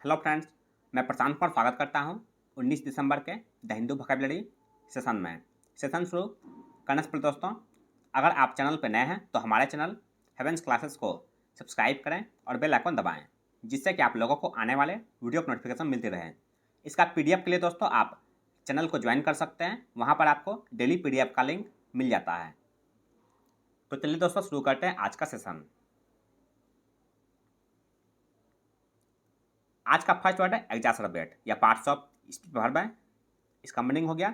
Hello friends, मैं प्रशांत पर स्वागत करता हूं 19 दिसंबर के द हिंदू वोकैबुलरी सेशन में। सेशन शुरू करने से पहले दोस्तों, अगर आप चैनल पर नए हैं तो हमारे चैनल हेवेंस क्लासेस को सब्सक्राइब करें और बेल आइकन दबाएं, जिससे कि आप लोगों को आने वाले वीडियो की नोटिफिकेशन मिलती रहे। इसका PDF के लिए दोस्तों आप चैनल को ज्वाइन कर सकते हैं, वहाँ पर आपको डेली PDF का लिंक मिल जाता है। तो चलिए दोस्तों शुरू करते हैं आज का सेशन। आज का फर्स्ट वर्ड है एग्जैसरबेट या पार्ट्स ऑफ स्पीच वर्ब है। इसका मीनिंग हो गया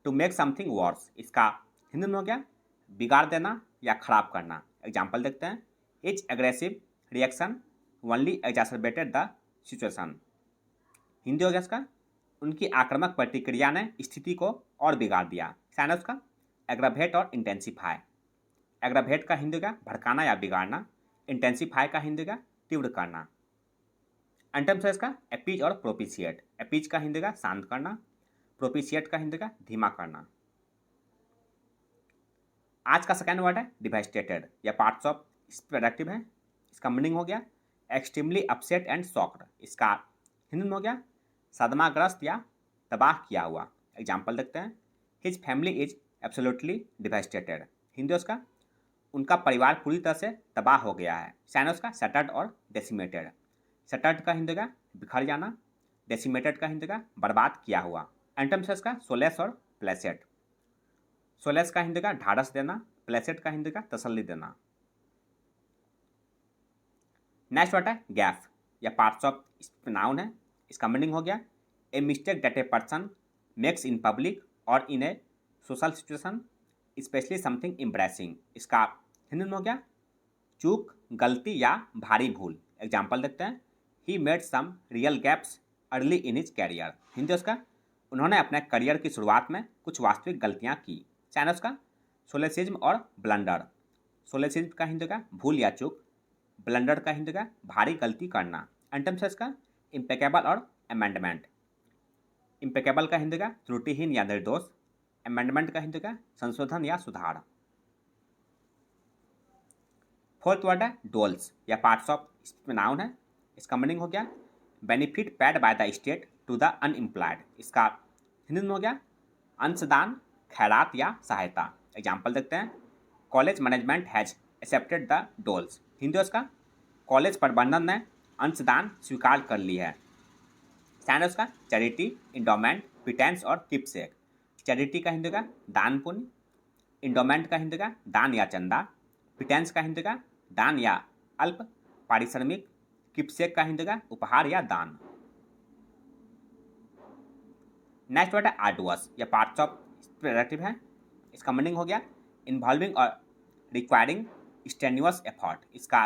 टू मेक समथिंग वर्स। इसका हिंदी में हो गया बिगाड़ देना या खराब करना। एग्जाम्पल देखते हैं। Each aggressive reaction only exacerbated the situation. Hindi हो गया इसका उनकी आक्रामक प्रतिक्रिया ने स्थिति को और बिगाड़ दिया। साइन उसका एग्रावेट और इंटेंसिफाई। एग्रावेट का हिंदी का भड़काना या बिगाड़ना। इंटेंसिफाई का हिंदी का तीव्र करना। एंटम्स है इसका एपीज और प्रोपिशिएट। एपीज का हिंदी का शांत करना। प्रोपिशिएट का हिंदी का धीमा करना। आज का सेकेंड वर्ड है डिवास्टेटेड या पार्ट्स ऑफ प्रोडक्टिव है। इसका मीनिंग हो गया एक्सट्रीमली अपसेट एंड शॉक्ड। इसका हिंदी में हो गया सदमाग्रस्त या तबाह किया हुआ। एग्जाम्पल देखते हैं। His family is absolutely devastated. Hindi उसका उनका परिवार पूरी तरह से तबाह हो गया है। साइनस का सटर्ड और डेसिमेटेड। सटर्ड का हिंदी का बिखर जाना। डेसिमेटेड का हिंदी का बर्बाद किया हुआ। एंटम्स का सोलेस और प्लेसेट। सोलेस का हिंदी का ढाढ़स देना। प्लेसेट का हिंदी का तसल्ली देना। नेक्स्ट वर्ड है गैफ या पार्ट्स ऑफ नाउन है। इसका मीनिंग हो गया a mistake that a person makes in public और in a social situation specially something embarrassing. इसका हिंदी में हो गया चूक, गलती या भारी भूल। एग्जाम्पल देखते हैं। He made some real gaps early in his career. Hindi उसका उन्होंने अपने करियर की शुरुआत में कुछ वास्तविक गलतियां की। चाइनस का सोलेसिज्म और ब्लंडर। सोलेसिज्म का हिंदी का भूल या चूक। ब्लंडर का हिंदी का भारी गलती करना। एंटम्स का इम्पेकेबल और अमेंडमेंट। इम्पेकेबल का हिंदी का त्रुटिहीन या निर्दोष। अमेंडमेंट का हिंदी का संशोधन या सुधार। फोर्थ वर्ड है डोल्स या पार्ट्स ऑफ नाउन है। इसका मीनिंग हो गया benefit paid by the state to the unemployed. इसका हिंदी में हो गया अंशदान, खैरात या सहायता। एग्जाम्पल देखते हैं। College management has accepted the doles. Hindi उसका कॉलेज प्रबंधन ने अंशदान स्वीकार कर ली है। साइनस का चैरिटी, इंडोमेंट, पिटेंस और किपसेक। चैरिटी का हिंदी का दान पुण्य। इंडोमेंट का हिंदी का दान या चंदा। पिटेंस का हिंदी का दान या अल्प पारिश्रमिक। किपसेक का हिंदी का उपहार या दान। नेक्स्ट वर्ड है आर्डुअस या पार्ट्स ऑफ प्रोडक्टिव है। इसका मीनिंग हो गया इन्वॉल्विंग और रिक्वायरिंग स्टेन्यूअस एफर्ट। इसका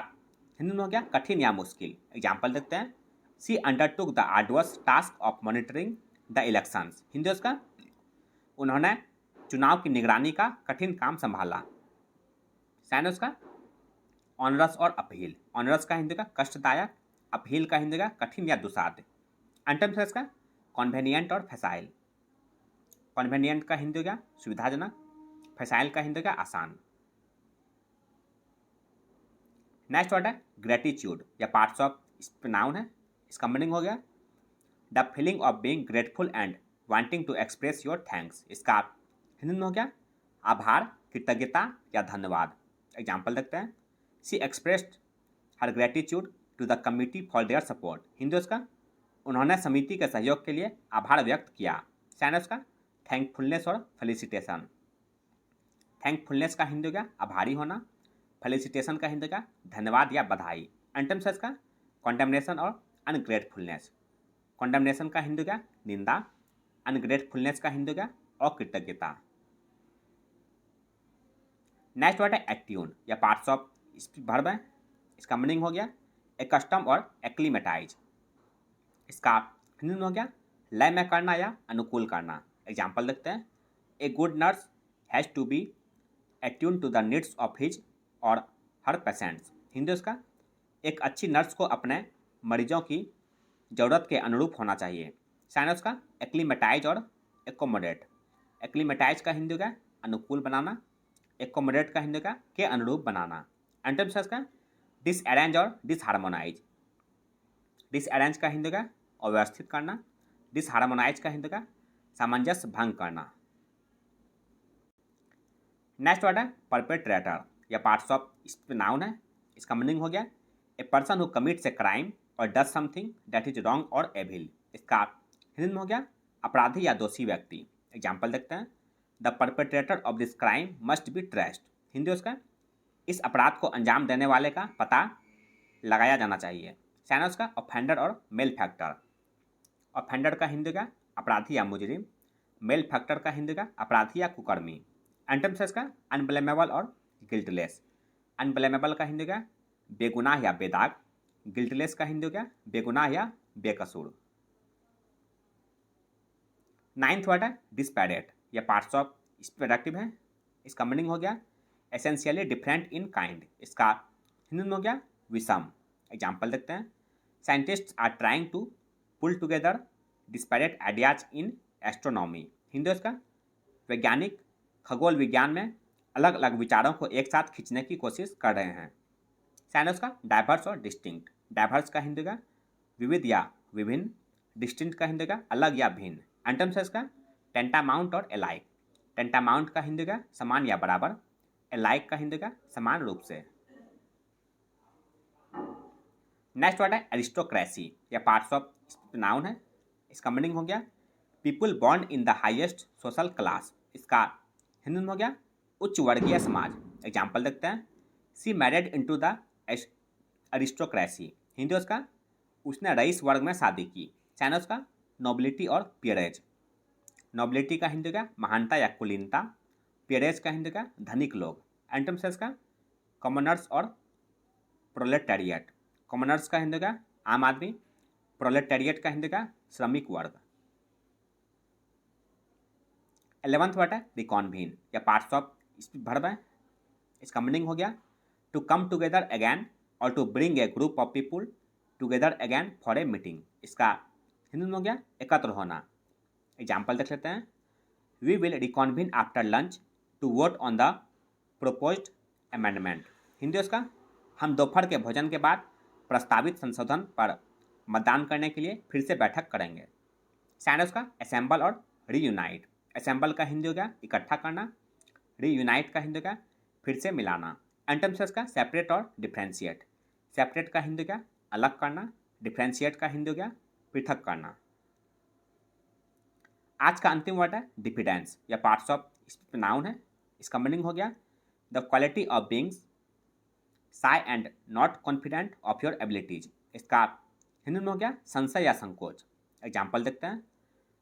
हिंदी में हो गया कठिन या मुश्किल। एग्जाम्पल देखते हैं। She undertook the arduous task of monitoring the elections. Hindi उसका उन्होंने चुनाव की निगरानी का कठिन काम संभाला। साइनस का ऑनरस और अपील। ऑनरस का हिंदी का कष्टदायक। अपील का हिंदी का कठिन या दुसाध्य। एंटम्स का कॉन्वेनियंट और फैसाइल। कॉन्वेनियंट का हिंदी का सुविधाजनक। फैसाइल का हिंदी का आसान। नेक्स्ट वर्ड है ग्रेटिट्यूड या पार्ट्स ऑफ नाउन है। इसका मीनिंग हो गया the feeling of being grateful and wanting to express your thanks. इसका हिंदी में हो गया आभार, कृतज्ञता या धन्यवाद। एग्जाम्पल देखते हैं। She expressed her gratitude to the committee for their support. Hindi उसका उन्होंने समिति के सहयोग के लिए आभार व्यक्त किया। साइनस का थैंकफुलनेस और फेलिसिटेशन। थैंकफुलनेस का हिंदी का आभारी होना। फेलिसिटेशन का हिंदी का धन्यवाद या बधाई। एंटम्स का कॉन्डेमनेशन और अनग्रेटफुलनेस। कॉन्डेमनेशन का हिंदी का निंदा। अनग्रेटफुलनेस का हिंदी का अकृतज्ञता। नेक्स्ट वर्ड है एक्ट्यून या पार्ट्स ऑफ वर्ब है। इसका मीनिंग हो गया ए कस्टम और एक्लीमेटाइज। इसका हिंदी में हो गया लय में करना या अनुकूल करना। एग्जाम्पल देखते हैं। A good nurse has to be attune to the needs of his और हर पेशेंट्स। हिंदी उसका एक अच्छी नर्स को अपने मरीजों की ज़रूरत के अनुरूप होना चाहिए। साइनस का एक्लीमेटाइज और एकोमोडेट। एक्लीमेटाइज का हिंदी का अनुकूल बनाना। एकोमोडेट का हिंदी का के अनुरूप बनाना। एंटम्स का डिसअरेंज और डिसहार्मोनाइज। डिसअरेंज का हिंदी का अव्यवस्थित करना। डिसहार्मोनाइज का हिंदी का सामंजस्य भंग करना। नेक्स्ट वर्ड है परपेट्रेटर या पार्ट्स ऑफ नाउन है। इसका मीनिंग हो गया a person who commits a crime और does something that is wrong और एविल। इसका हिंदी में हो गया अपराधी या दोषी व्यक्ति। एग्जाम्पल देखते हैं, the perpetrator of this crime must be traced. Hindi उसका इस अपराध को अंजाम देने वाले का पता लगाया जाना चाहिए। सैनस का ऑफेंडर और मेल फैक्टर। ऑफेंडर का हिंदी का अपराधी या मुजरिम। मेल फैक्टर का हिंदी का अपराधी या कुकर्मी। एंटम्स का अनब्लेमेबल और गिल्टलेस। अनब्लेमेबल का हिंदी का बेगुनाह या बेदाग। गिल्टलेस का हिंदी का बेगुनाह या बेकसूर। नाइन्थ वर्ड है डिस्पैरेट या पार्ट्स ऑफ प्रोडक्टिव है। इसका मीनिंग हो गया एसेंशियली डिफरेंट इन काइंड। इसका हिंदी में हो गया विषम। एग्जाम्पल देखते हैं, scientists are trying to pull together disparate ideas in astronomy. Hindi इसका वैज्ञानिक खगोल विज्ञान में अलग अलग विचारों को एक साथ खींचने की कोशिश कर रहे हैं। साइंस का डाइवर्स और डिस्टिंक्ट। डाइवर्स का हिंदी का विविध या विभिन्न। डिस्टिंक्ट का हिंदी का अलग या भिन्न। एंटम्स का टेंटामाउंट और एलाइक। टेंटामाउंट का हिंदी का समान या बराबर। एलाइक का हिंदी का समान रूप से। नेक्स्ट वर्ड है एरिस्टोक्रेसी या पार्ट्स ऑफ नाउन है। इसका मीनिंग हो गया people born in the highest social class. इसका हिंदी में हो गया उच्च वर्गीय समाज। एग्जाम्पल देखते हैं, सी married into the aristocracy. Hindi उसका उसने रईस वर्ग में शादी की। सैनस का नोबिलिटी और पियरेज। नोबिलिटी का हिंदी का महानता या कुलीनता। पियरेज का हिंदी का धनिक लोग। एंटम्स का कॉमनर्स और प्रोलेटारिएट। कॉमनर्स का हिंदी का आम आदमी। प्रोलेटारिएट का हिंदी का श्रमिक वर्ग। 11th वर्ड है रिकॉन्वीन या पार्ट्स ऑफ वर्ब है। इसका मीनिंग हो गया टू कम टुगेदर अगैन और to bring a group of people together again for a meeting. इसका हिंदी में हो गया एकत्र होना। एग्जाम्पल देख लेते हैं, we will reconvene after lunch to vote on the proposed amendment. Hindi उसका हम दोपहर के भोजन के बाद प्रस्तावित संशोधन पर मतदान करने के लिए फिर से बैठक करेंगे। साइंस का असेंबल और रीयूनाइट। असेंबल का हिंदी हो गया इकट्ठा करना। रीयूनाइट का हिंदी का फिर से मिलाना। एंटम्स का सेपरेट और डिफ्रेंशिएट। सेपरेट का हिंदी का अलग करना। डिफ्रेंशिएट का हिंदी हो गया पृथक करना। आज का अंतिम वर्ड है डिफिडेंस या पार्ट्स ऑफ नाउन है। इसका मीनिंग हो गया the quality of beings shy and not confident of your abilities. इसका हिंदी में हो गया संशय या संकोच। एग्जाम्पल देखते हैं,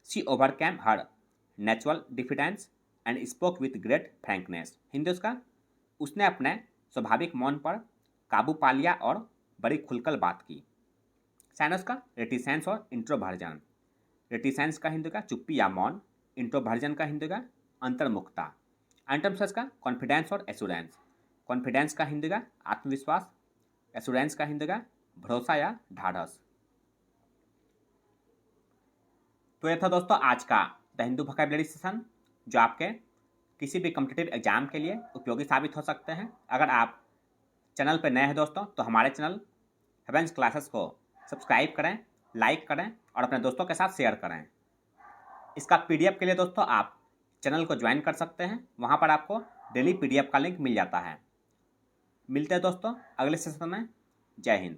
she overcame her natural diffidence and spoke with great frankness. Hindi उसका उसने अपने स्वाभाविक मौन पर काबू पा लिया और बड़ी खुलकर बात की। साइंस का रेटिसेंस और इंट्रोवर्जन। रेटिसेंस का हिंदी का चुप्पी या मौन। इंट्रोवर्जन का हिंदी का अंतर्मुखता। एंटम्स का कॉन्फिडेंस और एश्योरेंस। कॉन्फिडेंस का हिंदी का आत्मविश्वास। एश्योरेंस का हिंदी का भरोसा या ढाढ़स। तो यह था दोस्तों आज का द हिंदू वोकैबुलरी सेशन, जो आपके किसी भी कॉम्पिटिटिव एग्जाम के लिए उपयोगी साबित हो सकते हैं। अगर आप चैनल पर नए हैं दोस्तों तो हमारे चैनल हेवेंस क्लासेस को सब्सक्राइब करें, लाइक करें और अपने दोस्तों के साथ शेयर करें। इसका पीडीएफ के लिए दोस्तों आप चैनल को ज्वाइन कर सकते हैं, वहाँ पर आपको डेली पीडीएफ का लिंक मिल जाता है। मिलते हैं दोस्तों अगले सेशन में। जय हिंद।